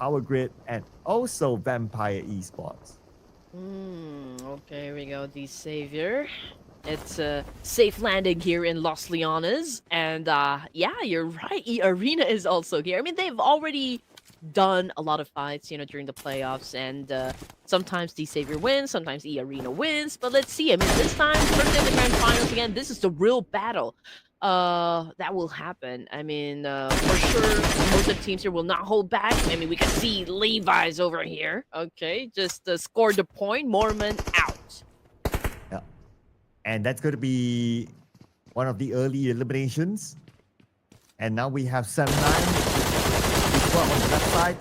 Power Grid, and also Vampire Esports. Okay, here we go. The Savior. It's a safe landing here in Los Leones. And yeah, you're right. E Arena is also here. I mean, they've already done a lot of fights, during the playoffs. And sometimes the Savior wins, sometimes E Arena wins. But let's see. I mean, this time, first in the grand finals again, this is the real battle. That will happen. I mean, for sure, most of the teams here will not hold back. I mean, we can see Levi's over here. Okay, just scored the point. Mormon out. Yeah. And that's going to be one of the early eliminations. And now we have 7-9. On the left side,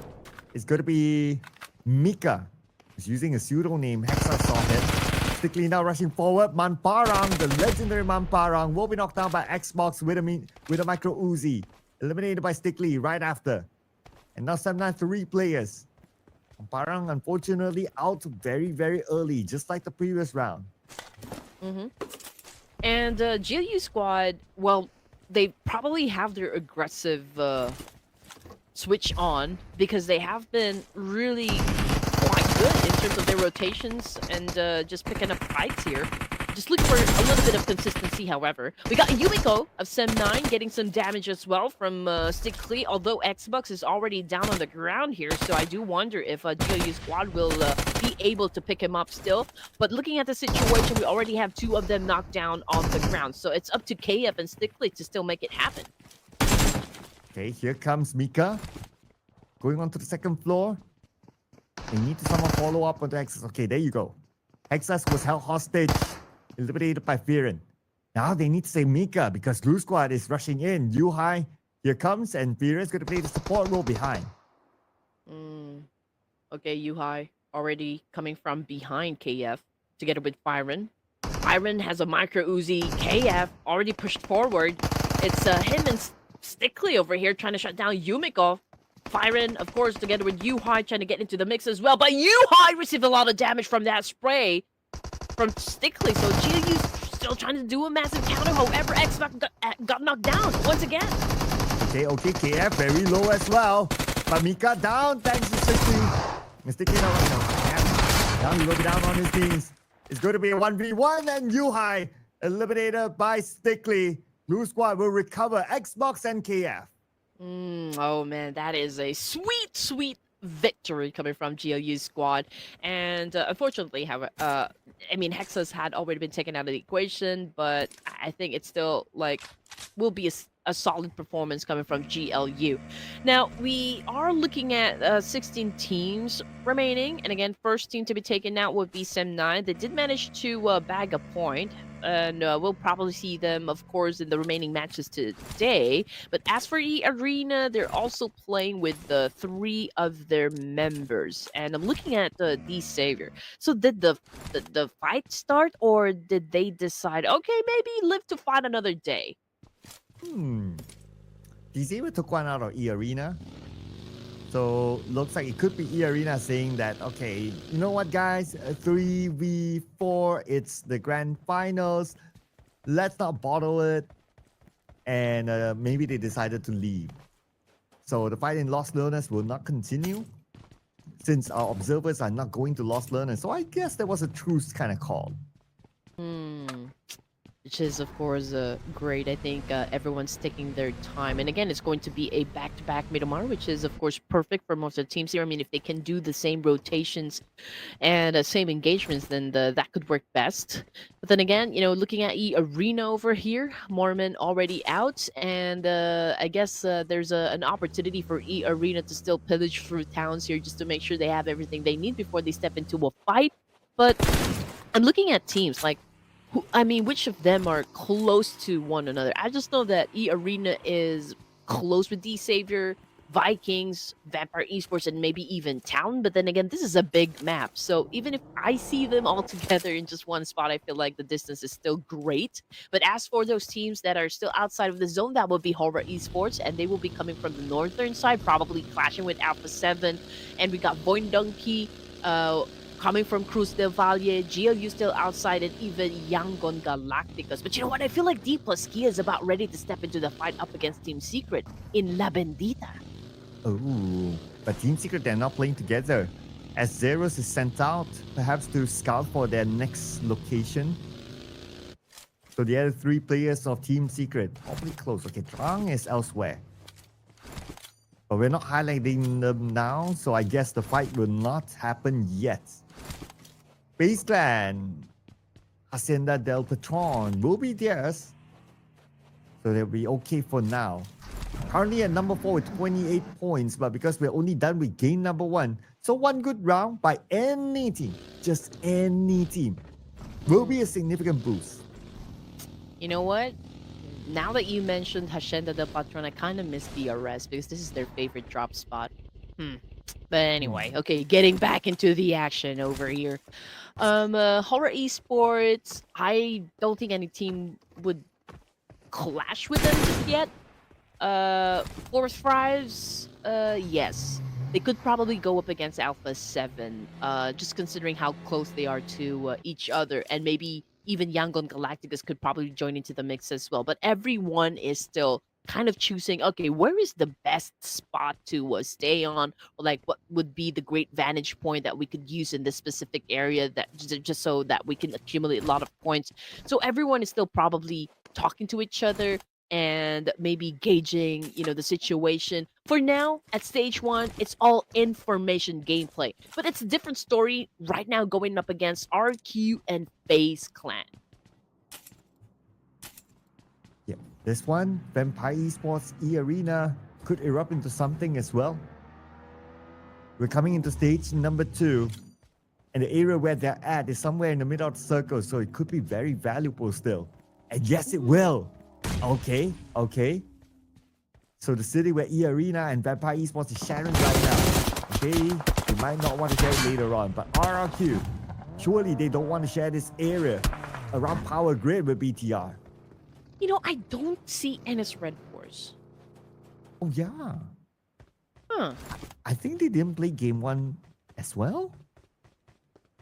it's going to be Mika, who's using a pseudonym. Hexa saw him. Stickly now rushing forward. Manparang, the legendary Manparang, will be knocked down by Xbox with a micro Uzi. Eliminated by Stickly right after. And now 7-9, 3 players. Manparang, unfortunately, out very, very early, just like the previous round. And GLU squad, well, they probably have their aggressive switch on because they have been really quite good in terms of their rotations and just picking up fights here. Just looking for a little bit of consistency, however. We got Yumiko of Sem9 getting some damage as well from Stickly, although Xbox is already down on the ground here, so I do wonder if GLU squad will be able to pick him up still. But looking at the situation, we already have 2 of them knocked down on the ground, so it's up to KF and Stickly to still make it happen. Okay, here comes Mika. Going on to the second floor. They need to somehow follow up on the Hexas. Okay, there you go. Hexas was held hostage. Eliminated by Fearon. Now they need to save Mika because Blue Squad is rushing in. Yuhai here comes and Fearon's going to play the support role behind. Okay, Yuhai already coming from behind KF together with Byron. Byron has a micro Uzi. KF already pushed forward. It's him and Stickly over here trying to shut down Yumiko. Byron, of course, together with Yuhai trying to get into the mix as well. But Yuhai received a lot of damage from that spray from Stickly. So GLU's still trying to do a massive counter. However, Xbox got knocked down once again. Okay, KF very low as well. But Mika down thanks to Stickly. Stickly now he will be down on his knees. It's going to be a 1v1 and Yuhai eliminated by Stickly. Blue Squad will recover Xbox and KF. Oh man, that is a sweet victory coming from GLU squad. And unfortunately, however, I mean, Hexas had already been taken out of the equation, but I think it's still will be a solid performance coming from GLU. Now, we are looking at 16 teams remaining. And again, first team to be taken out would be Sem9. They did manage to bag a point. And we'll probably see them, of course, in the remaining matches today. But as for E Arena, they're also playing with 3 of their members. And I'm looking at the Savior. So did the fight start, or did they decide, okay, maybe live to fight another day? The Savior took one out of E Arena. So looks like it could be E Arena saying that, okay, you know what, guys, 3v4, it's the grand finals. Let's not bottle it. And maybe they decided to leave. So the fight in Lost Learners will not continue since our observers are not going to Lost Learners. So I guess there was a truce kind of call. Which is, of course, great. I think everyone's taking their time. And again, it's going to be a back-to-back Miramar, which is, of course, perfect for most of the teams here. I mean, if they can do the same rotations and same engagements, then that could work best. But then again, looking at E Arena over here, Mormon already out. And I guess there's an opportunity for E Arena to still pillage through towns here just to make sure they have everything they need before they step into a fight. But I'm looking at teams which of them are close to one another? I just know that E Arena is close with D Savior, Vikings, Vampire Esports, and maybe even Town. But then again, this is a big map. So even if I see them all together in just one spot, I feel like the distance is still great. But as for those teams that are still outside of the zone, that would be Horror Esports, and they will be coming from the northern side, probably clashing with Alpha 7. And we got Boindonkey, coming from Cruz del Valle, GLU still outside, and even Yangon Galacticus. But you know what? I feel like D plus Kia is about ready to step into the fight up against Team Secret in La Bendita. Oh, But Team Secret, they're not playing together. As Zeros is sent out, perhaps to scout for their next location. So the other three players of Team Secret, awfully close. Okay, Trang is elsewhere. But we're not highlighting them now, so I guess the fight will not happen yet. FaZe Clan, Hacienda del Patron will be theirs. So they'll be okay for now. Currently at number 4 with 28 points, but because we're only done with game number 1, so one good round by any team, just any team, will be a significant boost. You know what? Now that you mentioned Hacienda del Patron, I kind of miss DRS because this is their favorite drop spot. But anyway, okay, getting back into the action over here. Horror Esports, I don't think any team would clash with them just yet. Force Fries, yes. They could probably go up against Alpha 7, just considering how close they are to each other, and maybe even Yangon Galacticus could probably join into the mix as well. But everyone is still kind of choosing, okay, where is the best spot to stay on, or like what would be the great vantage point that we could use in this specific area that just so that we can accumulate a lot of points. So everyone is still probably talking to each other and maybe gauging, the situation. For now, at stage 1, it's all information gameplay. But it's a different story right now going up against RQ and FaZe Clan. Yeah, this one, Vampire Esports E-Arena could erupt into something as well. We're coming into stage number 2. And the area where they're at is somewhere in the middle of the circle, so it could be very valuable still. And yes, it will. Okay. So the city where E-Arena and Vampire Esports is sharing right now. Okay, they might not want to share it later on, but RRQ, surely they don't want to share this area around Power Grid with BTR. I don't see NS Red Force. Oh yeah. Huh. I think they didn't play game 1 as well.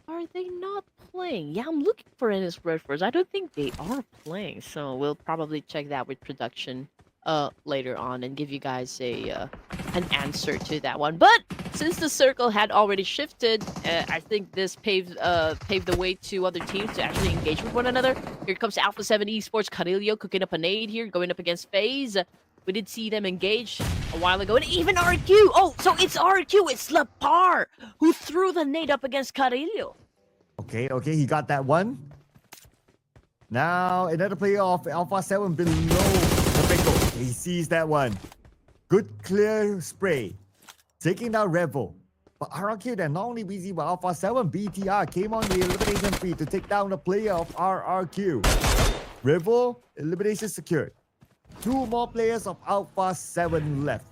Are they not playing? Yeah, I'm looking for NS Red Force. I don't think they are playing, so we'll probably check that with production later on and give you guys an answer to that one. But since the circle had already shifted, I think this paved the way to other teams to actually engage with one another. Here comes Alpha 7 Esports, Carillo cooking up a nade here, going up against FaZe. We did see them engage a while ago, and even RQ. Oh, so it's RQ. It's Lapar who threw the nade up against Carillo. Okay, he got that one. Now another player of Alpha 7 below the pickle. He sees that one. Good clear spray. Taking down Revel. But RRQ, they're not only busy with Alpha 7, BTR came on the elimination feed to take down the player of RRQ. Revel, elimination secured. 2 more players of Alpha 7 left.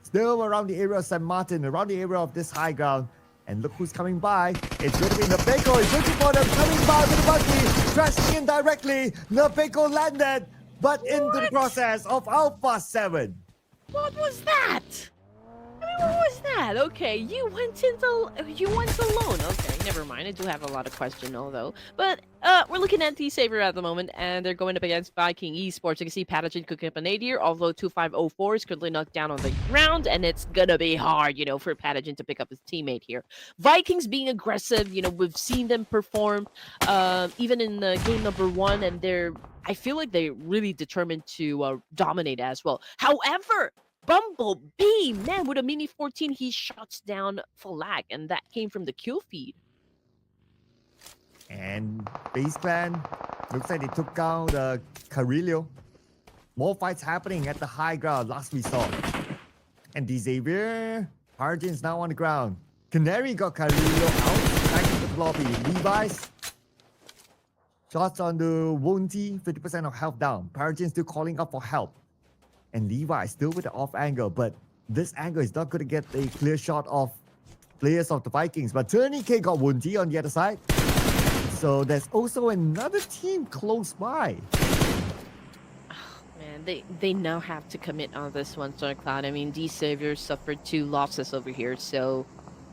Still around the area of San Martin, around the area of this high ground. And look who's coming by. It's going to be Napeko. He's looking for them, coming by with the buggy, crashing in directly. Napeko landed, but into the process of Alpha 7. What was that? What was that? Okay, you went alone. Okay, never mind. I do have a lot of questions, though. But we're looking at T-Saver at the moment, and they're going up against Viking Esports. You can see Pathogen cooking up a nade here, although 2504 is currently knocked down on the ground, and it's gonna be hard, for Pathogen to pick up his teammate here. Vikings being aggressive, we've seen them perform, even in the game number 1, and I feel like they're really determined to dominate as well. However, Bumblebee, man, with a Mini 14, he shuts down Falak, and that came from the kill feed. And FaZe Clan, looks like they took out Carillo. More fights happening at the high ground, last we saw. And Xavier, Arjun's now on the ground. Canary got Carillo out, back into the lobby. Levi's, shots on the Wonty, 50% of health down. Parajin still calling up for help. And Levi still with the off angle, but this angle is not going to get a clear shot of players of the Vikings. But Turney K got Wunti on the other side. So there's also another team close by. Oh, man, they now have to commit on this one, Stormcloud. I mean, D-Savior suffered 2 losses over here, so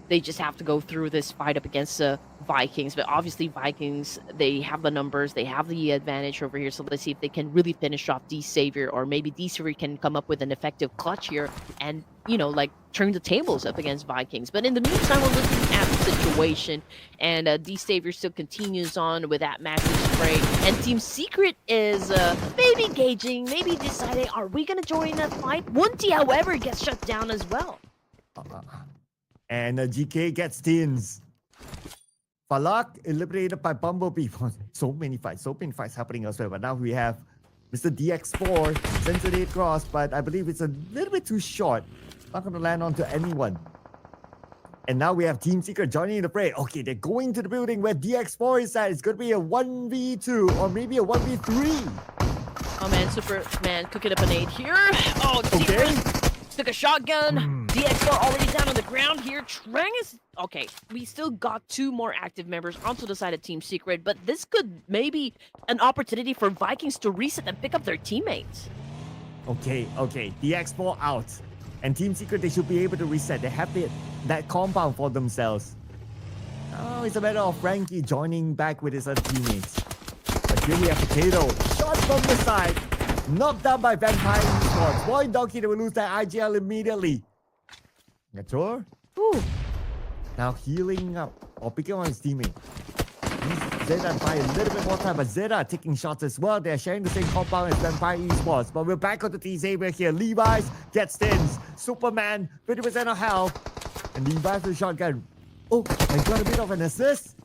they just have to go through this fight up against the Vikings. But obviously, Vikings, they have the numbers, they have the advantage over here. So let's see if they can really finish off D Savior, or maybe D Savior can come up with an effective clutch here and, like turn the tables up against Vikings. But in the meantime, we're looking at the situation, and D Savior still continues on with that massive spray. And Team Secret is maybe gauging, maybe deciding, are we going to join that fight? Wunti, however, gets shut down as well. And GK gets tins. Falak eliminated by Bumblebee. So many fights happening elsewhere. But now we have Mr. DX4 sends it across, but I believe it's a little bit too short. Not going to land onto anyone. And now we have Team Secret joining the fray. Okay, they're going to the building where DX4 is at. It's going to be a 1v2 or maybe a 1v3. Oh man, Superman cooking up a nade here. Oh, Okay. Secret took a shotgun. DX4 already down on the ground here. Trang is... Okay, we still got 2 more active members onto the side of Team Secret, but this could maybe an opportunity for Vikings to reset and pick up their teammates. Okay. DX4 out. And Team Secret, they should be able to reset. They have that compound for themselves. Now it's a matter of Frankie joining back with his other teammates. But here we have Potato. Shot from the side. Knocked down by Vampire Esports. Boy Donkey, they will lose their IGL immediately. Mature. Ooh. Now healing up or picking on his teammate. Zeta and Fire a little bit more time, but Zeta taking shots as well. They're sharing the same compound as Vampire Esports. But we're back on the T Saber here. Levi's gets stins. Superman, 50% of health. And Levi's with a shotgun. Oh, I got a bit of an assist.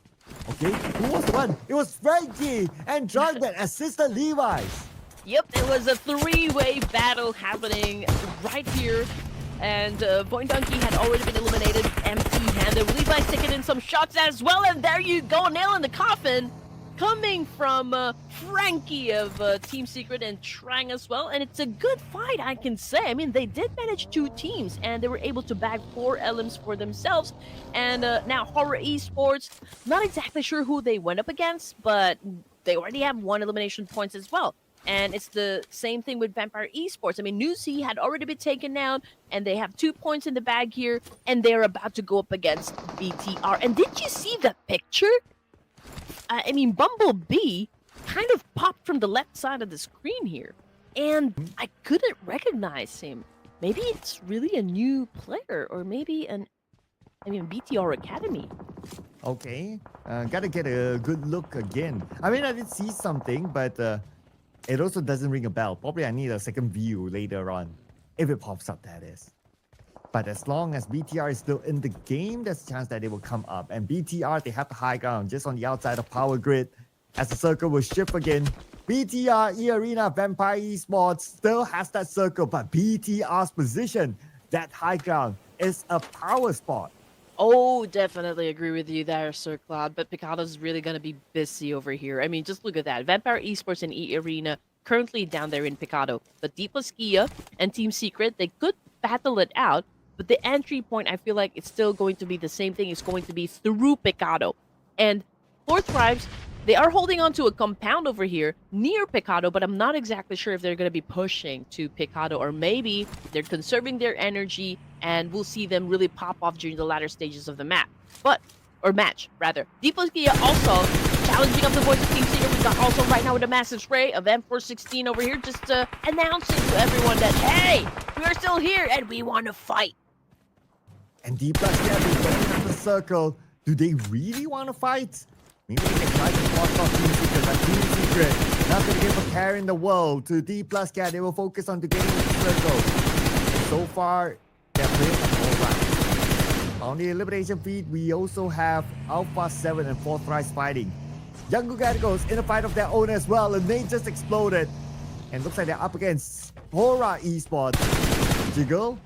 Okay, who was the one? It was Frankie and John that assisted Levi's. Yep, it was a 3-way battle happening right here. And Point Donkey had already been eliminated empty-handed. Levi's taking in some shots as well, and there you go, nail in the coffin. Coming from Frankie of Team Secret and Trang as well. And it's a good fight, I can say. I mean, they did manage 2 teams, and they were able to bag 4 LMs for themselves. And now Horror Esports, not exactly sure who they went up against, but they already have 1 elimination points as well. And it's the same thing with Vampire Esports. I mean, Nusi had already been taken down, and they have 2 points in the bag here, and they're about to go up against BTR. And did you see the picture? I mean, Bumblebee kind of popped from the left side of the screen here, and I couldn't recognize him. Maybe it's really a new player, or maybe BTR Academy. Okay, gotta get a good look again. I mean, I did see something, but it also doesn't ring a bell. Probably I need a second view later on, if it pops up, that is. But as long as BTR is still in the game, there's a chance that they will come up. And BTR, they have the high ground just on the outside of Power Grid. As the circle will shift again, BTR, E-Arena, Vampire Esports still has that circle, but BTR's position, that high ground, is a power spot. Oh, definitely agree with you there, Sir Cloud. But Picado's really going to be busy over here. I mean, just look at that. Vampire Esports and E-Arena currently down there in Picado. But D plus Kia and Team Secret, they could battle it out. But the entry point, I feel like it's still going to be the same thing. It's going to be through Picado. And Fourth Tribes, they are holding on to a compound over here near Picado, but I'm not exactly sure if they're going to be pushing to Picado, or maybe they're conserving their energy and we'll see them really pop off during the latter stages of the match. Match, rather. D plus Kia also challenging up the voice of Team Secret. We got also right now with a massive spray of M416 over here, just announcing to everyone that, hey, we are still here and we want to fight. And D plus Kia is going up the circle. Do they really want to fight? Maybe they can try to force off Team Secret, but Team Secret not going to give a care in the world to D plus Kia. They will focus on getting in the circle. And so far, they're playing all right. On the elimination feed, we also have Alpha 7 and 4th Rise fighting. Young Gugaticos in a fight of their own as well, and they just exploded. And looks like they're up against Horror Esports. Jiggle.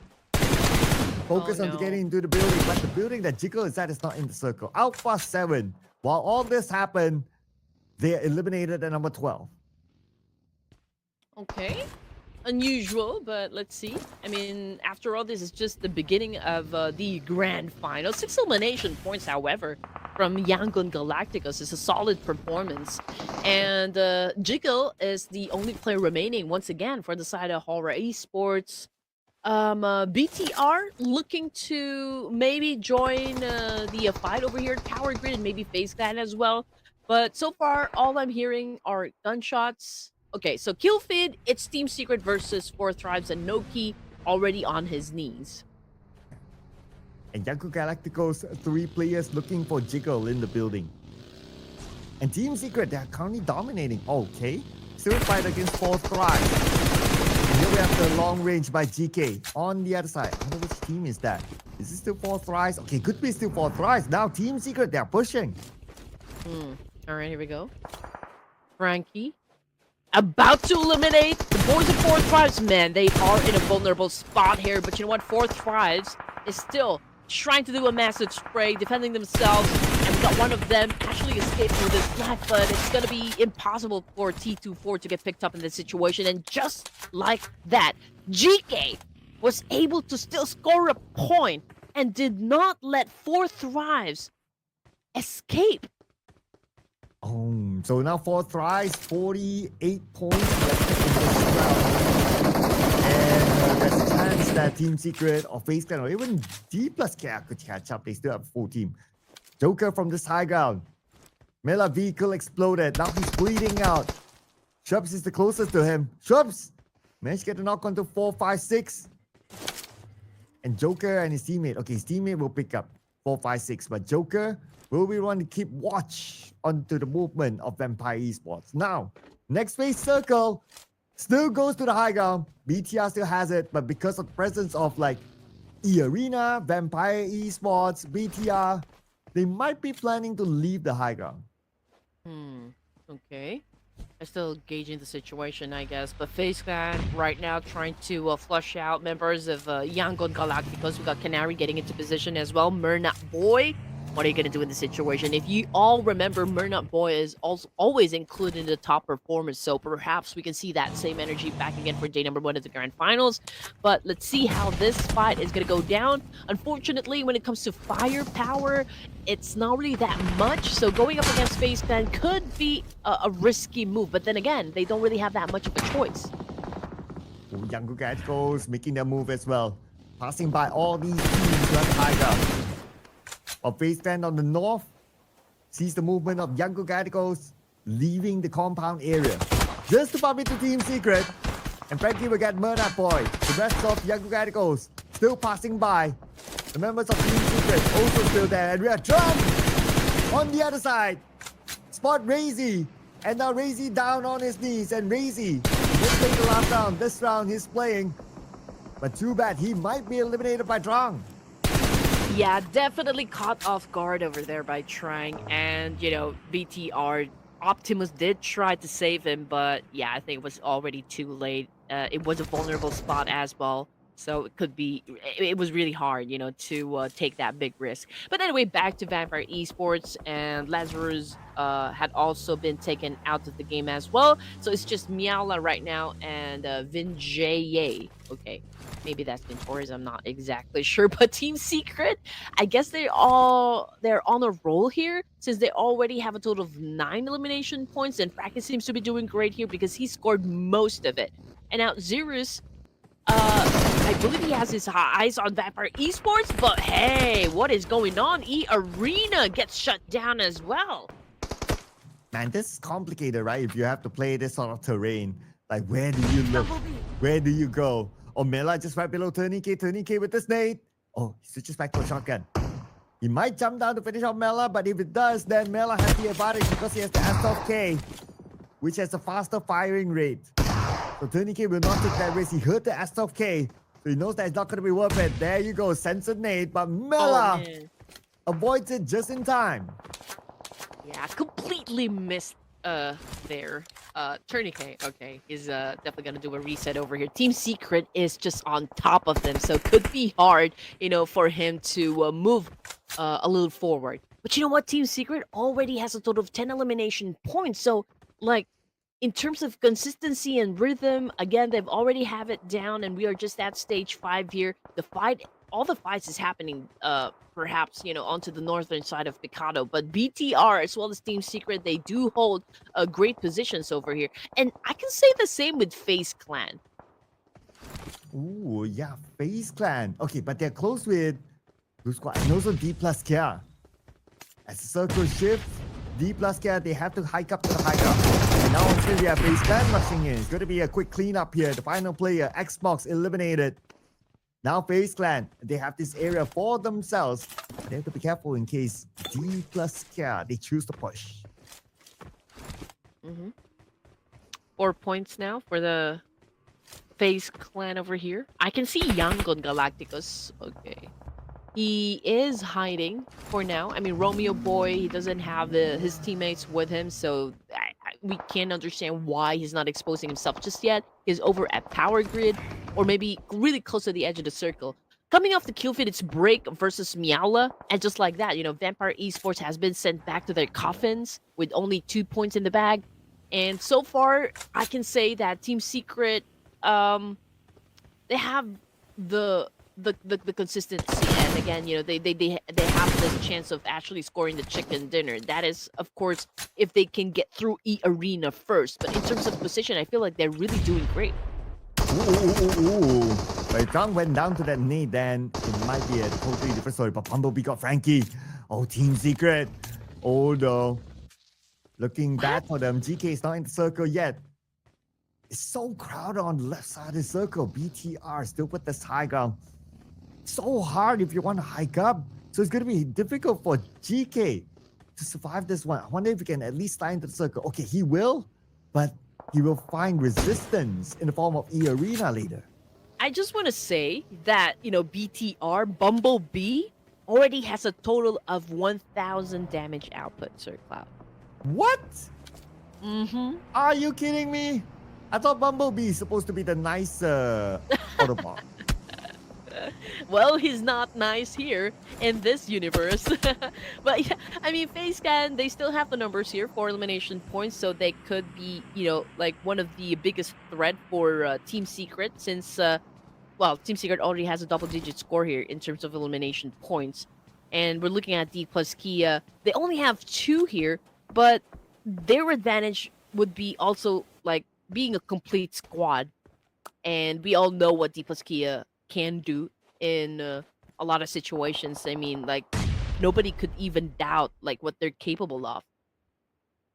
Focus on getting into the building, but the building that Jiggle is at is not in the circle. Alpha 7. While all this happened, they are eliminated at number 12. Okay. Unusual, but let's see. I mean, after all, this is just the beginning of the grand final. 6 elimination points, however, from Yangon Galacticos is a solid performance. And Jiggle is the only player remaining, once again, for the side of Horror Esports. BTR looking to maybe join the fight over here, Tower Grid, and maybe FaZe Clan as well. But so far, all I'm hearing are gunshots. Okay, so kill feed, it's Team Secret versus Four Thrives and Noki already on his knees. And Yanko Galacticos, 3 players looking for Jiggle in the building. And Team Secret, they're currently dominating. Okay, still fight against 4 Thrives. And here we have the long range by GK on the other side. I wonder which team is that. Is it still 4 Thrives? Okay, could be still 4 Thrives. Now Team Secret, they're pushing. All right, here we go. Frankie about to eliminate the boys of Four Thrives. Man, they are in a vulnerable spot here. But you know what? Four Thrives is still trying to do a massive spray, defending themselves. And we got one of them actually escaping with his life, but it's going to be impossible for T24 to get picked up in this situation. And just like that, GK was able to still score a point and did not let Four Thrives escape. Oh, so now 4 Thrives, 48 points left in this round. And there's a chance that Team Secret or FaZe Clan or even D plus K could catch up. They still have a full team. Joker from this high ground. Mela vehicle exploded. Now he's bleeding out. Shubs is the closest to him. Shubs managed to get a knock onto 4, 5, 6. And Joker and his teammate. Okay, his teammate will pick up 4, 5, 6. But Joker will be one to keep watch onto the movement of Vampire Esports. Now, next phase circle still goes to the high ground. BTR still has it, but because of the presence of like E-Arena, Vampire Esports, BTR, they might be planning to leave the high ground. Okay. I'm still gauging the situation, I guess. But FaZe Clan right now trying to flush out members of Yangon Galacticos. We got Canary getting into position as well. Murnat Boy. What are you going to do in this situation? If you all remember, Murnat Boy is also always included in the top performers, so perhaps we can see that same energy back again for day number 1 of the grand finals. But let's see how this fight is going to go down. Unfortunately, when it comes to firepower, it's not really that much, so going up against FaZe Clan could be a risky move. But then again, they don't really have that much of a choice. Younger Galacticos making their move as well, passing by all these teams to have high ground. Of FaZe Clan on the north sees the movement of Yanko Galacticos leaving the compound area just to bump into Team Secret, and Frankie will get Murnat Boy. The rest of Yanko Galacticos still passing by. The members of Team Secret also still there, and we are Drum on the other side. Spot Razy, and now Razy down on his knees, and Razy will take the last round. This round he's playing, but too bad he might be eliminated by Drang. Yeah, definitely caught off guard over there by trying, and you know, BTR Optimus did try to save him, but yeah, I think it was already too late. It was a vulnerable spot as well, so it could be, it was really hard, you know, to take that big risk. But anyway, back to Vampire Esports, and Lazarus had also been taken out of the game as well, so it's just Miaula right now and Vinjaye. Okay, maybe that's Ventoris, I'm not exactly sure. But Team Secret, I guess they're on a roll here since they already have a total of 9 elimination points, and Fracus seems to be doing great here because he scored most of it. And now Zerus, I believe he has his eyes on Vampire Esports, but hey, what is going on? E-Arena gets shut down as well. Man, this is complicated, right? If you have to play this sort of terrain, like where do you look? Where do you go? Oh, Mela just right below Tourniquet with this nade. Oh, he switches back to a shotgun. He might jump down to finish off Mela, but if it does, then Mela has the advantage because he has the S12K, which has a faster firing rate. So Tourniquet will not take that risk. He heard the S12K, so he knows that it's not going to be worth it. There you go, censored nade, but Mela avoids it just in time. Yeah, completely missed there. Tourniquet, okay, is definitely gonna do a reset over here. Team Secret is just on top of them, so could be hard, you know, for him to move a little forward. But you know what? Team Secret already has a total of 10 elimination points, so like in terms of consistency and rhythm, again, they've already have it down, and we are just at stage 5 here. The fight, all the fights is happening perhaps, you know, onto the northern side of Picado, but BTR as well as Team Secret, they do hold great positions over here. And I can say the same with FaZe Clan. Ooh, yeah, FaZe Clan. Okay, but they're close with Blue Squad and also D plus Kia. As the circle shifts, D plus Kia, they have to hike up to the high ground. And now instead we have FaZe Clan rushing in. It's going to be a quick cleanup here. The final player, Xbox, eliminated. Now FaZe Clan, they have this area for themselves. They have to be careful in case D plus Kia, they choose to push. 4 points now for the FaZe clan over here. I can see Yangon Galacticus. Okay. He is hiding for now. I mean, Romeo Boy, he doesn't have his teammates with him, so we can't understand why he's not exposing himself just yet. He's over at Power Grid, or maybe really close to the edge of the circle. Coming off the kill feed, it's Break versus Meowla, and just like that, Vampire Esports has been sent back to their coffins with only 2 points in the bag. And so far, I can say that Team Secret, they have the consistency, and again, they have this chance of actually scoring the chicken dinner. That is, of course, if they can get through E-Arena first. But in terms of position, I feel like they're really doing great. Ooh. But if Drunk went down to that nade, then it might be a totally different story. But Bumblebee got Frankie. Oh, Team Secret. Oh, no. Looking bad for them. GK is not in the circle yet. It's so crowded on the left side of the circle. BTR still with this high ground. So hard if you want to hike up. So it's going to be difficult for GK to survive this one. I wonder if he can at least slide into the circle. Okay, he will, but he will find resistance in the form of E-Arena later. I just want to say that, BTR, Bumblebee, already has a total of 1,000 damage output, Sir Cloud. What? Are you kidding me? I thought Bumblebee is supposed to be the nice Autobot. Well, he's not nice here in this universe. But yeah, I mean, FaZe Clan, they still have the numbers here for elimination points, so they could be, like one of the biggest threat for Team Secret, since, Team Secret already has a double-digit score here in terms of elimination points. And we're looking at D plus Kia. They only have 2 here, but their advantage would be also, like, being a complete squad. And we all know what D plus Kia can do in a lot of situations. I mean, like, nobody could even doubt like what they're capable of.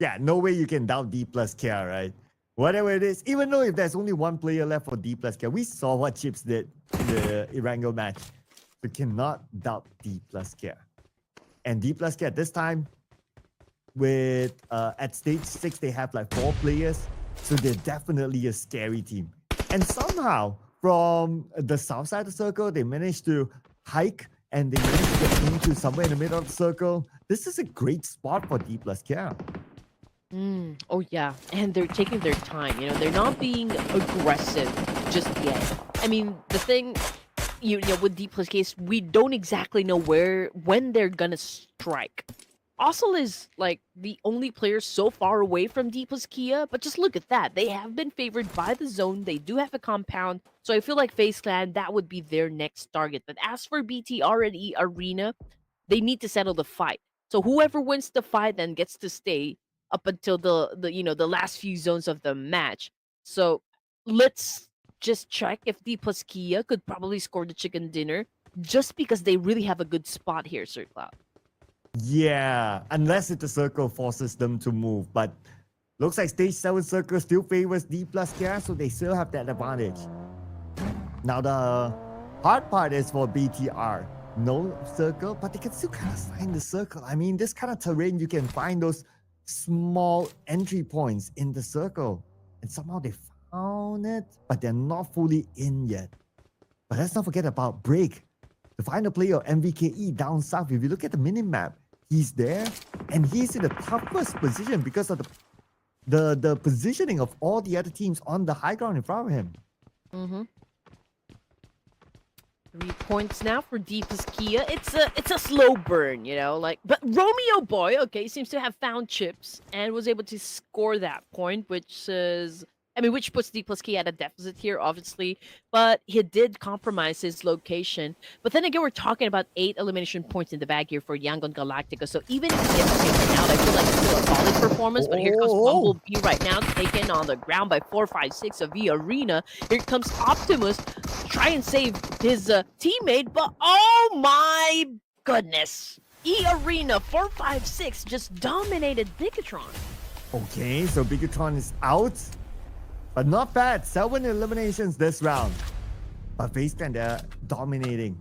Yeah, no way you can doubt D plus Kia, right? Whatever it is, even though if there's only one player left for D plus Kia, we saw what Chips did in the Erangel match. You cannot doubt D plus Kia. And D plus Kia this time, with at stage 6, they have like 4 players. So they're definitely a scary team. And somehow, from the south side of the circle, they managed to hike and they managed to get into somewhere in the middle of the circle. This is a great spot for D plus Kia. Oh yeah, and they're taking their time. They're not being aggressive just yet. I mean, the thing, with D plus K, we don't exactly know when they're gonna strike. Osel is like the only player so far away from D plus Kia, but just look at that. They have been favored by the zone. They do have a compound, so I feel like FaZe Clan, that would be their next target. But as for BTR and E Arena, they need to settle the fight. So whoever wins the fight then gets to stay up until the last few zones of the match. So let's just check if D plus Kia could probably score the chicken dinner, just because they really have a good spot here, Sir Cloud. Yeah, unless if the circle forces them to move. But looks like stage 7 circle still favors D plus Kia, so they still have that advantage. Now the hard part is for BTR. No circle, but they can still kind of find the circle. I mean, this kind of terrain, you can find those small entry points in the circle. And somehow they found it, but they're not fully in yet. But let's not forget about Break. The final player of MVKE down south, if you look at the minimap, he's there and he's in the toughest position because of the positioning of all the other teams on the high ground in front of him. 3 points now for D plus Kia. It's a slow burn, but Romeo Boy, okay, seems to have found chips and was able to score that point, which puts D plus Kia at a deficit here, obviously, but he did compromise his location. But then again, we're talking about 8 elimination points in the bag here for Yangon Galactica. So even if he gets taken out, I feel like it's still a solid performance. But here comes Bumblebee right now, taken on the ground by 456 of the Arena. Here comes Optimus. try and save his teammate, but oh my goodness. E-Arena 456 just dominated Bigatron. Okay, so Bigatron is out. But not bad. 7 eliminations this round. But FaZe Clan, they're dominating.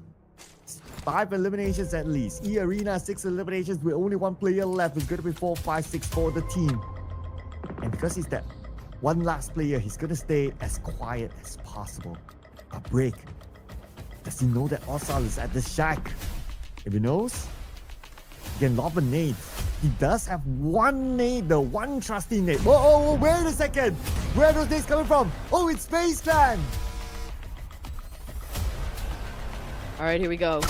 5 eliminations at least. E-Arena, 6 eliminations with only 1 player left. It's going to be 4, 5, 6 for the team. And because he's that one last player, he's going to stay as quiet as possible. But Break, does he know that Osal is at the shack? If he knows, he can lob a nade. He does have one nade, the one trusty nade. Oh, wait a second. Where are those nades coming from? Oh, it's FaZe Clan. All right, here we go.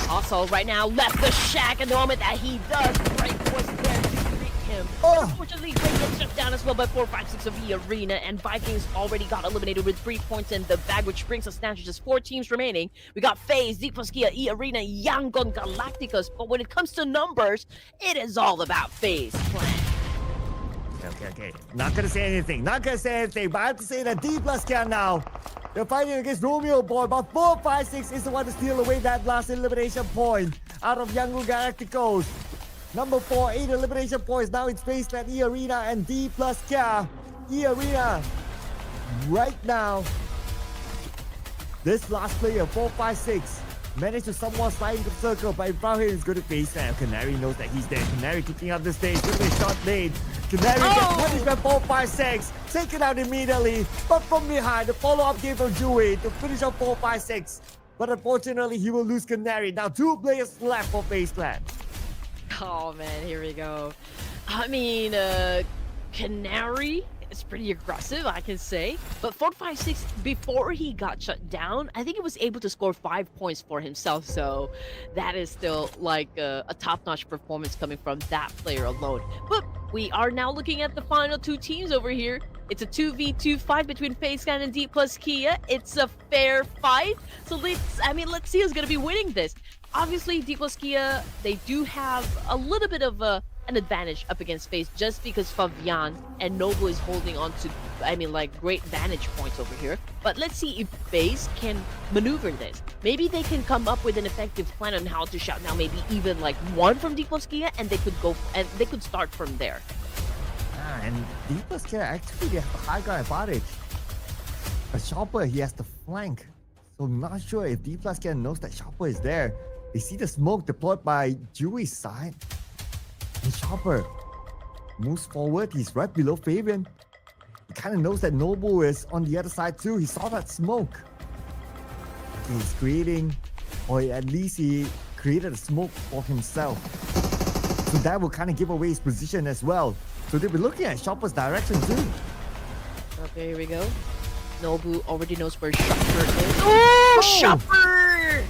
Also, right now, left the shack at the moment that he does. Break was there to greet him. Oh. Unfortunately, Break gets shut down as well by 4, 5, 6 of the arena, and Vikings already got eliminated with 3 points in the bag, which brings us down to just 4 teams remaining. We got FaZe, Zipaskia, E-Arena, Yangon Galacticos, but when it comes to numbers, it is all about FaZe Clan. Okay. Not gonna say anything. But I have to say that D plus K now. They're fighting against Romeo Boy, but 4, 5, 6 is the one to steal away that last elimination point out of Yangon Galacticos. Number 4, 8 elimination points. Now it's FaZe Clan, E-Arena, and D plus K. E-Arena, right now, this last player, 4, 5, 6, managed to somewhat slide into the circle, but in front of him is going to FaZe Clan. Canary knows that he's there. Canary kicking up the stage. Going to be a shot lane. Canary gets punished by 4, 5, 6. Taken out immediately. But from behind, the follow-up game from Dewey to finish off 4, 5, 6. But unfortunately, he will lose Canary. Now 2 players left for FaZe Clan. Oh man, here we go. I mean, Canary is pretty aggressive, I can say. But 456, before he got shut down, I think he was able to score 5 points for himself. So that is still like a top-notch performance coming from that player alone. But we are now looking at the final 2 teams over here. It's a 2v2 fight between FaZe Clan and D plus Kia. It's a fair fight. So let's see who's going to be winning this. Obviously, D plus Kia, they do have a little bit of an advantage up against FaZe just because Favian and Noble is holding on to, great vantage points over here. But let's see if FaZe can maneuver this. Maybe they can come up with an effective plan on how to shut down maybe even like 1 from D plus Kia, and they could start from there. And D plus K actually they have a high ground advantage. But Chopper, he has the flank. So I'm not sure if D plus K knows that Chopper is there. They see the smoke deployed by Dewey's side. And Chopper moves forward. He's right below Fabian. He kind of knows that Noble is on the other side too. He saw that smoke. He's creating, or at least he created a smoke for himself. So that will kind of give away his position as well. So they'll be looking at Chopper's direction too. Okay, here we go. Nobu already knows where Chopper is. Oh, Chopper!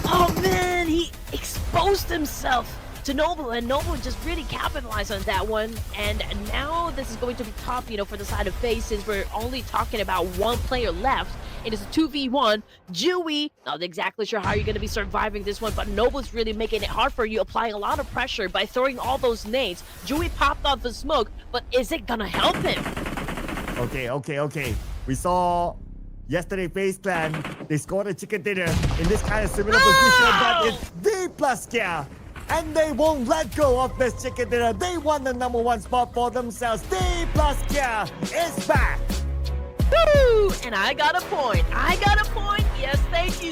Oh man, he exposed himself to Noble, and Noble just really capitalized on that one. And now this is going to be tough, for the side of FaZe, since we're only talking about 1 player left. It is a 2v1. Dewey, not exactly sure how you're going to be surviving this one, but Noble's really making it hard for you, applying a lot of pressure by throwing all those nades. Dewey popped off the smoke, but is it going to help him? Okay. We saw yesterday FaZe Clan, they scored a chicken dinner in this kind of similar position, but it's D plus K. And they won't let go of this chicken dinner. They won the number 1 spot for themselves. D plus K is back. Woo! And I got a point. Yes, thank you.